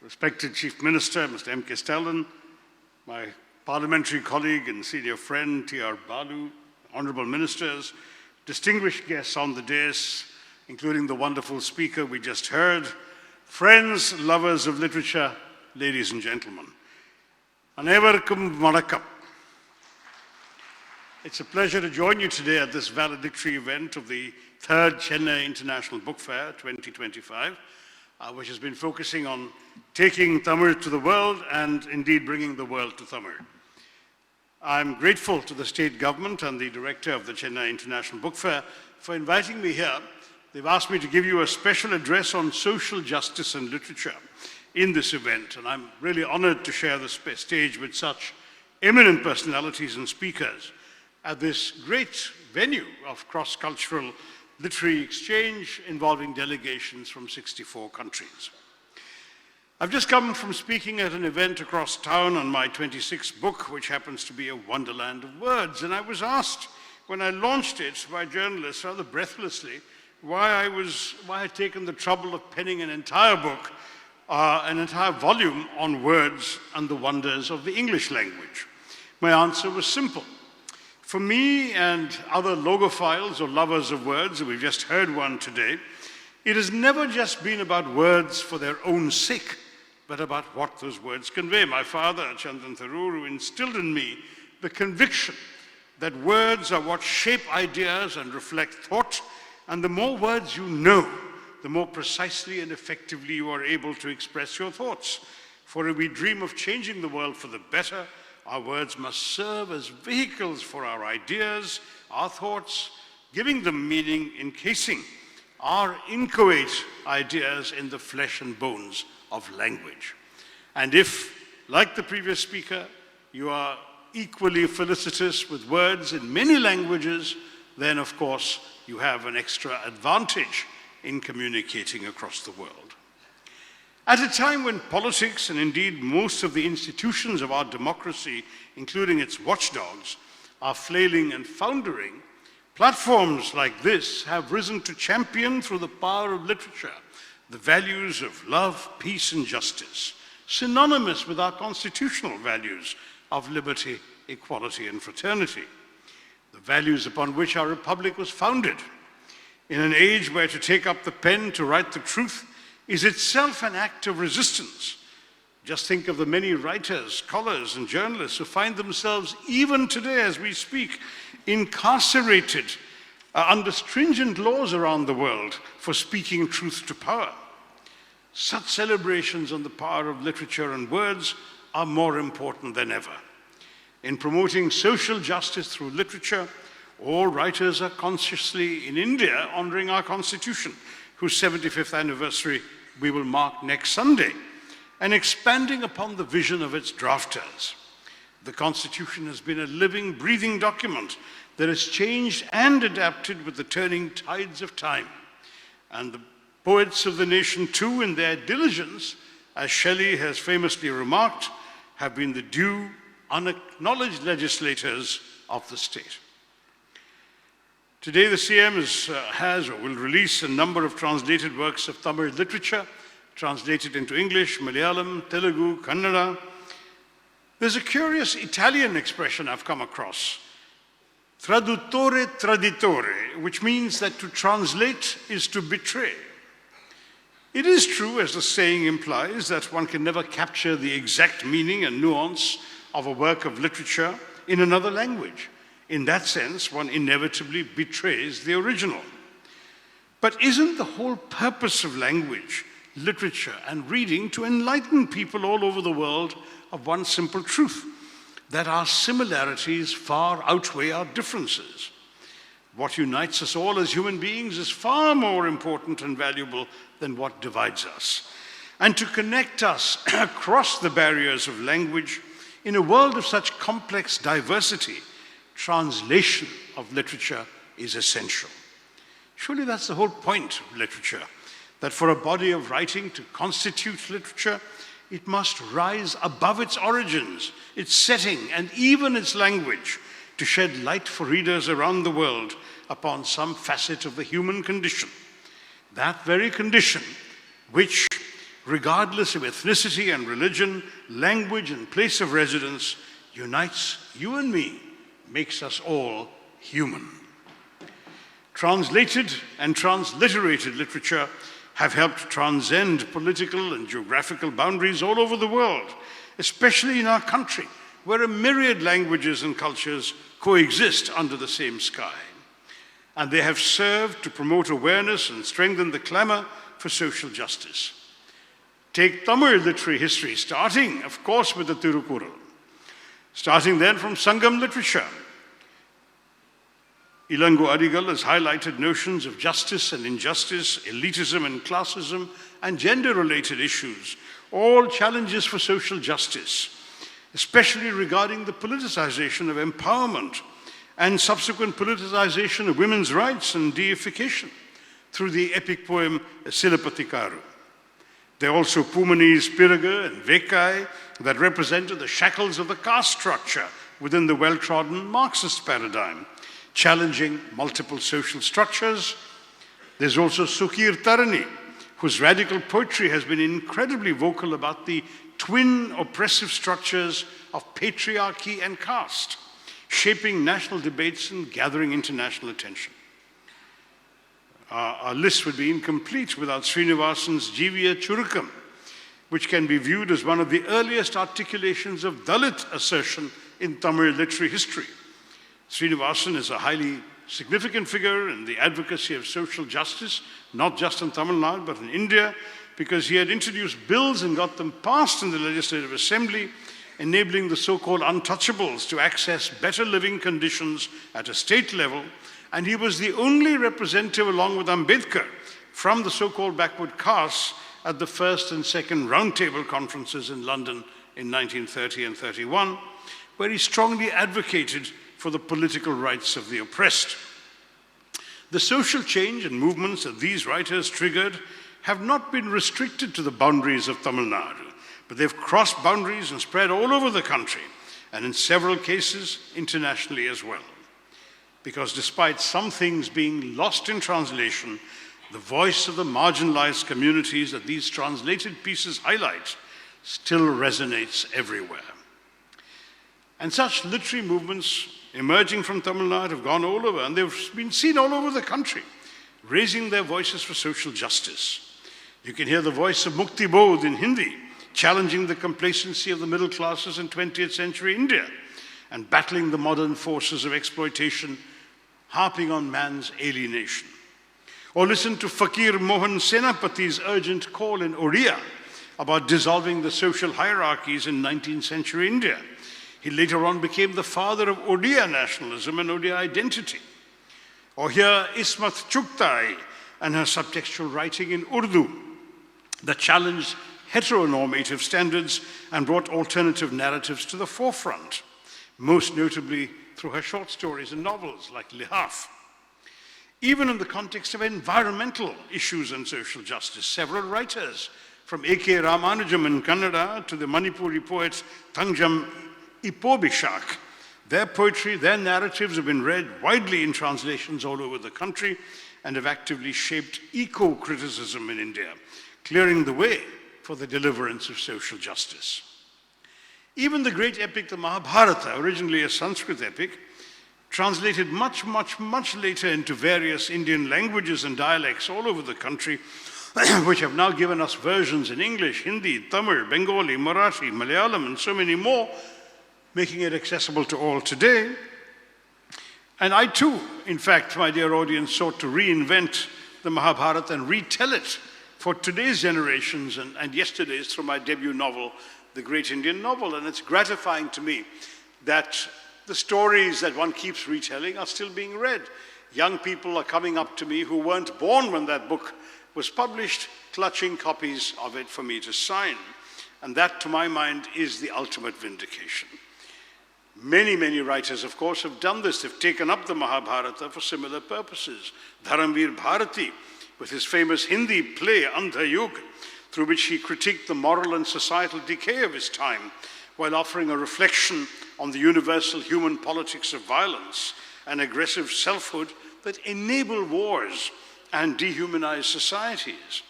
respected Chief Minister, Mr. MKStalin, my parliamentary colleague and senior friend, T.R. Balu, honorable ministers, distinguished guests on the dais, including the wonderful speaker we just heard, friends, lovers of literature, ladies and gentlemen. Anevarkum vanakkam. It's a pleasure to join you today at this valedictory event of the 3rd Chennai International Book Fair 2025, which has been focusing on taking Tamil to the world and indeed bringing the world to Tamil. I'm grateful to the state government and the director of the Chennai International Book Fair for inviting me here. They've asked me to give you a special address on social justice and literature in this event, and I'm really honored to share the stage with such eminent personalities and speakers at this great venue of cross-cultural literary exchange involving delegations from 64 countries. I've just come from speaking at an event across town on my 26th book, which happens to be a wonderland of words, and I was asked when I launched it by journalists rather breathlessly why I'd taken the trouble of penning an entire book, an entire volume on words and the wonders of the English language. My answer was simple. For me and other logophiles or lovers of words, and we've just heard one today, it has never just been about words for their own sake, but about what those words convey. My father, Chandan Tharoor, instilled in me the conviction that words are what shape ideas and reflect thought, and the more words you know, the more precisely and effectively you are able to express your thoughts. For if we dream of changing the world for the better, our words must serve as vehicles for our ideas, our thoughts, giving them meaning, encasing our inchoate ideas in the flesh and bones of language. And if, like the previous speaker, you are equally felicitous with words in many languages, then of course you have an extra advantage in communicating across the world. At a time when politics and indeed most of the institutions of our democracy, including its watchdogs, are flailing and foundering, platforms like this have risen to champion through the power of literature the values of love, peace, and justice, synonymous with our constitutional values of liberty, equality, and fraternity, the values upon which our republic was founded. In an age where to take up the pen to write the truth is itself an act of resistance. Just think of the many writers, scholars, and journalists who find themselves, even today as we speak, incarcerated under stringent laws around the world for speaking truth to power. Such celebrations on the power of literature and words are more important than ever. In promoting social justice through literature, all writers are consciously in India honoring our constitution, whose 75th anniversary we will mark next Sunday, and expanding upon the vision of its drafters. The Constitution has been a living, breathing document that has changed and adapted with the turning tides of time. And the poets of the nation too, in their diligence, as Shelley has famously remarked, have been the due, unacknowledged legislators of the state. Today, the CM has or will release a number of translated works of Tamil literature, translated into English, Malayalam, Telugu, Kannada. There's a curious Italian expression I've come across, traduttore traditore, which means that to translate is to betray. It is true, as the saying implies, that one can never capture the exact meaning and nuance of a work of literature in another language. In that sense, one inevitably betrays the original. But isn't the whole purpose of language, literature, and reading to enlighten people all over the world of one simple truth, that our similarities far outweigh our differences? What unites us all as human beings is far more important and valuable than what divides us. And to connect us across the barriers of language in a world of such complex diversity, translation of literature is essential. Surely that's the whole point of literature, that for a body of writing to constitute literature, it must rise above its origins, its setting, and even its language, to shed light for readers around the world upon some facet of the human condition. That very condition which regardless of ethnicity and religion, language and place of residence, unites you and me, makes us all human. Translated and transliterated literature have helped transcend political and geographical boundaries all over the world, especially in our country, where a myriad languages and cultures coexist under the same sky. And they have served to promote awareness and strengthen the clamor for social justice. Take Tamil literary history, starting, of course, with the Tirukural. Starting then from Sangam literature. Ilango Adigal has highlighted notions of justice and injustice, elitism and classism, and gender-related issues, all challenges for social justice, especially regarding the politicization of empowerment and subsequent politicization of women's rights and deification through the epic poem Silapatikaru. There are also Pumani's Piraga and Vekai that represented the shackles of the caste structure within the well-trodden Marxist paradigm, challenging multiple social structures. There's also Sukir Tarani, whose radical poetry has been incredibly vocal about the twin oppressive structures of patriarchy and caste, shaping national debates and gathering international attention. Our list would be incomplete without Srinivasan's Jivya Churukam, which can be viewed as one of the earliest articulations of Dalit assertion in Tamil literary history. Srinivasan is a highly significant figure in the advocacy of social justice, not just in Tamil Nadu, but in India, because he had introduced bills and got them passed in the Legislative Assembly, enabling the so-called untouchables to access better living conditions at a state level. And he was the only representative, along with Ambedkar, from the so-called backward castes at the first and second roundtable conferences in London in 1930 and 31, where he strongly advocated for the political rights of the oppressed. The social change and movements that these writers triggered have not been restricted to the boundaries of Tamil Nadu, but they've crossed boundaries and spread all over the country, and in several cases, internationally as well. Because despite some things being lost in translation, the voice of the marginalized communities that these translated pieces highlight still resonates everywhere. And such literary movements emerging from Tamil Nadu have gone all over, and they've been seen all over the country, raising their voices for social justice. You can hear the voice of Mukti Bodh in Hindi, challenging the complacency of the middle classes in 20th century India, and battling the modern forces of exploitation, harping on man's alienation. Or listen to Fakir Mohan Senapati's urgent call in Oriya about dissolving the social hierarchies in 19th century India. He later on became the father of Odia nationalism and Odia identity. Or hear Ismat Chugtai and her subtextual writing in Urdu that challenged heteronormative standards and brought alternative narratives to the forefront, most notably through her short stories and novels like Lihaf. Even in the context of environmental issues and social justice, several writers, from A.K. Ramanujam in Kannada to the Manipuri poet Thangjam Ipobishak, their poetry, their narratives have been read widely in translations all over the country and have actively shaped eco-criticism in India, clearing the way for the deliverance of social justice. Even the great epic, the Mahabharata, originally a Sanskrit epic, translated much, much, much later into various Indian languages and dialects all over the country, which have now given us versions in English, Hindi, Tamil, Bengali, Marathi, Malayalam, and so many more, making it accessible to all today. And I too, in fact, my dear audience, sought to reinvent the Mahabharata and retell it for today's generations and yesterday's through my debut novel, The Great Indian Novel. And it's gratifying to me that the stories that one keeps retelling are still being read. Young people are coming up to me who weren't born when that book was published, clutching copies of it for me to sign. And that, to my mind, is the ultimate vindication. Many, many writers, of course, have done this. They've taken up the Mahabharata for similar purposes. Dharamveer Bharati, with his famous Hindi play, Andha Yug, through which he critiqued the moral and societal decay of his time, while offering a reflection on the universal human politics of violence and aggressive selfhood that enable wars and dehumanize societies.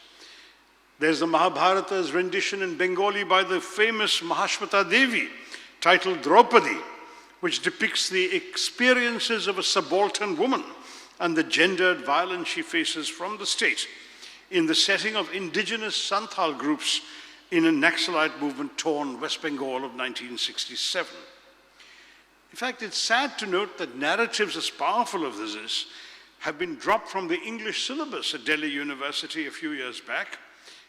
There's the Mahabharata's rendition in Bengali by the famous Mahashweta Devi, titled Draupadi, which depicts the experiences of a subaltern woman and the gendered violence she faces from the state in the setting of indigenous Santhal groups in a Naxalite movement-torn West Bengal of 1967. In fact, it's sad to note that narratives as powerful as this have been dropped from the English syllabus at Delhi University a few years back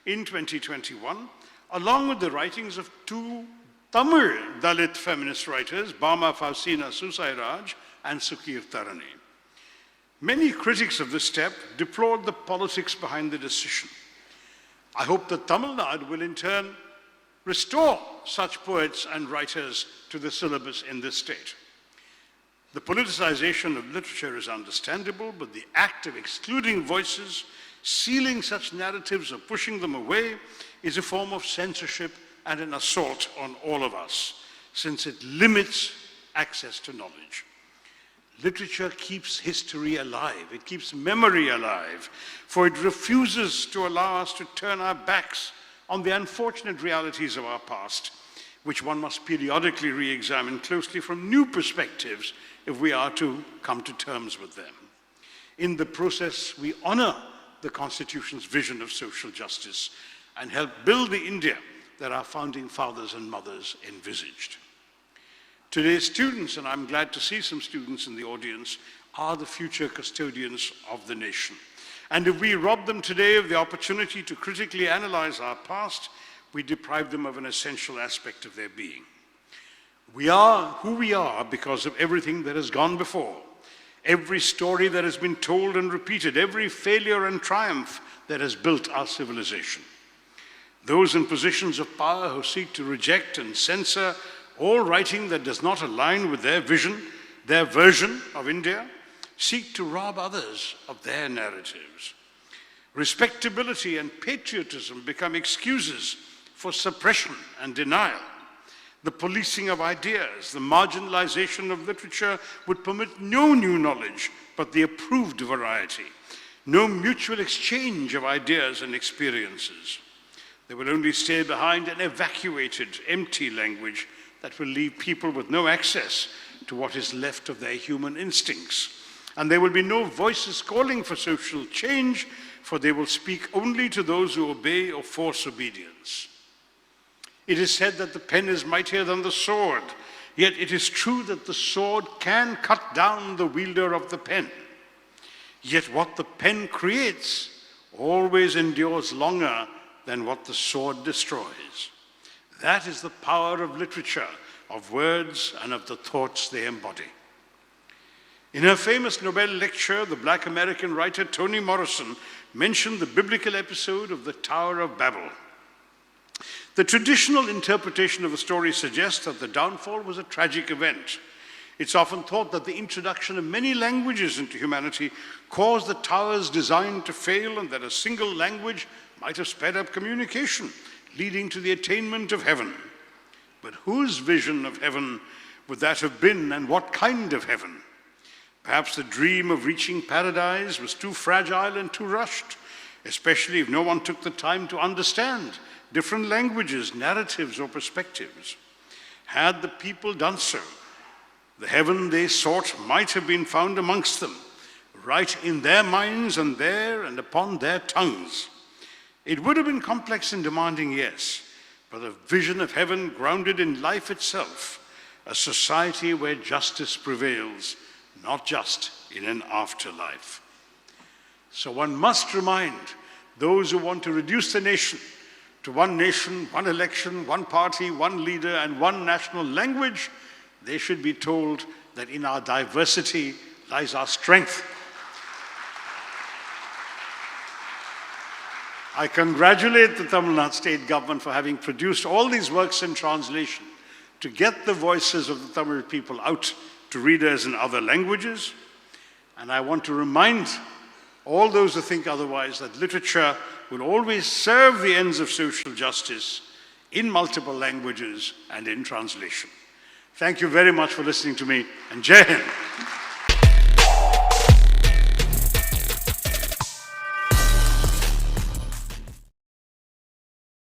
in 2021, along with the writings of two Tamil Dalit feminist writers, Bama Faustina Susairaj and Sukir Tarani. Many critics of this step deplored the politics behind the decision. I hope that Tamilnadu will in turn restore such poets and writers to the syllabus in this state. The politicization of literature is understandable, but the act of excluding voices, sealing such narratives or pushing them away is a form of censorship and an assault on all of us, since it limits access to knowledge. Literature keeps history alive, it keeps memory alive, for it refuses to allow us to turn our backs on the unfortunate realities of our past, which one must periodically re-examine closely from new perspectives if we are to come to terms with them. In the process, we honor the Constitution's vision of social justice and help build the India that our founding fathers and mothers envisaged. Today's students, and I'm glad to see some students in the audience, are the future custodians of the nation. And if we rob them today of the opportunity to critically analyze our past, we deprive them of an essential aspect of their being. We are who we are because of everything that has gone before, every story that has been told and repeated, every failure and triumph that has built our civilization. Those in positions of power who seek to reject and censor all writing that does not align with their vision, their version of India, seek to rob others of their narratives. Respectability and patriotism become excuses for suppression and denial. The policing of ideas, the marginalization of literature would permit no new knowledge but the approved variety, no mutual exchange of ideas and experiences. There will only stay behind an evacuated, empty language that will leave people with no access to what is left of their human instincts. And there will be no voices calling for social change, for they will speak only to those who obey or force obedience. It is said that the pen is mightier than the sword, yet it is true that the sword can cut down the wielder of the pen. Yet what the pen creates always endures longer than what the sword destroys. That is the power of literature, of words, and of the thoughts they embody. In her famous Nobel lecture, the Black American writer Toni Morrison mentioned the biblical episode of the Tower of Babel. The traditional interpretation of the story suggests that the downfall was a tragic event. It's often thought that the introduction of many languages into humanity caused the tower's design to fail, and that a single language might have sped up communication, leading to the attainment of heaven. But whose vision of heaven would that have been, and what kind of heaven? Perhaps the dream of reaching paradise was too fragile and too rushed, especially if no one took the time to understand different languages, narratives, or perspectives. Had the people done so, the heaven they sought might have been found amongst them, right in their minds and there and upon their tongues. It would have been complex and demanding, yes, but a vision of heaven grounded in life itself, a society where justice prevails, not just in an afterlife. So one must remind those who want to reduce the nation to one nation, one election, one party, one leader, and one national language, they should be told that in our diversity lies our strength. I congratulate the Tamil Nadu state government for having produced all these works in translation to get the voices of the Tamil people out to readers in other languages. And I want to remind all those who think otherwise that literature will always serve the ends of social justice in multiple languages and in translation. Thank you very much for listening to me, and Jai Hind.